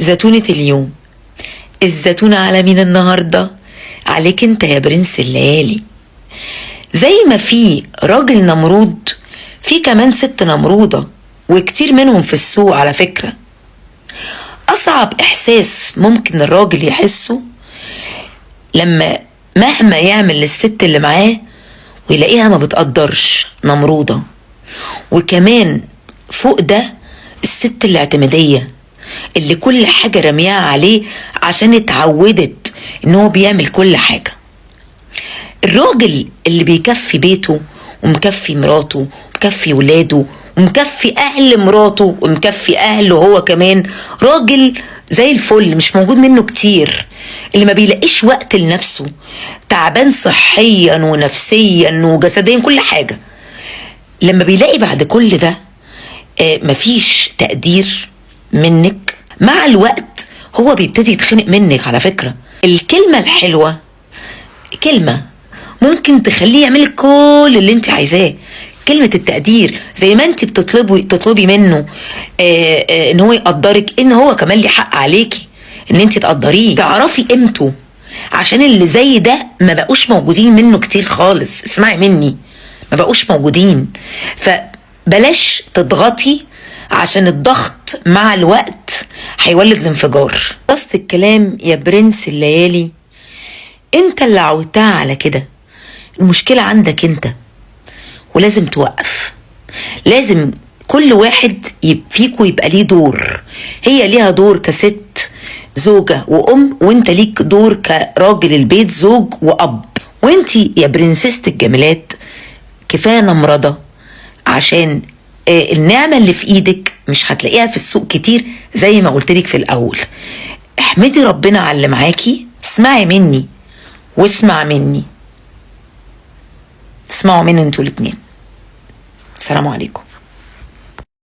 زتونة اليوم. الزتونة على مين النهاردة؟ عليك انت يا برنس الليالي. زي ما في راجل نمرود، في كمان ست نمرودة، وكتير منهم في السوق على فكرة. أصعب إحساس ممكن الراجل يحسه لما مهما يعمل للست اللي معاه ويلاقيها ما بتقدرش، نمرودة. وكمان فوق ده الست الاعتمادية اللي كل حاجة رميها عليه عشان اتعودت ان هو بيعمل كل حاجة. الراجل اللي بيكفي بيته ومكفي مراته ومكفي ولاده ومكفي اهل مراته ومكفي اهله هو كمان، راجل زي الفل مش موجود منه كتير، اللي ما بيلاقيش وقت لنفسه، تعبان صحيا ونفسيا وجسديا كل حاجة. لما بيلاقي بعد كل ده مفيش تقدير منك، مع الوقت هو بيبتدي يتخنق منك. على فكرة الكلمة الحلوة كلمة ممكن تخليه يعملك كل اللي انت عايزاه. كلمة التقدير، زي ما انت تطلبي منه ان هو يقدرك، ان هو كمان ليه حق عليكي ان انت تقدريه، تعرفي قيمته. عشان اللي زي ده ما بقوش موجودين منه كتير خالص، اسمعي مني، ما بقوش موجودين. فبلاش تضغطي، عشان الضغط مع الوقت هيولد الانفجار. خلصت الكلام يا برنس الليالي، انت اللي عودتها على كده. المشكلة عندك انت، ولازم توقف. لازم كل واحد فيكو يبقى ليه دور. هي ليها دور كست زوجة وأم، وانت ليك دور كراجل البيت زوج وأب. وانت يا برنسست الجميلات كفاية نمرضة، عشان النعمة اللي في ايدك مش هتلاقيها في السوق كتير. زي ما قلتلك في الأول، احمدي ربنا على اللي معاكي. اسمعي مني واسمع مني، اسمعوا مني انتوا الاتنين. السلام عليكم.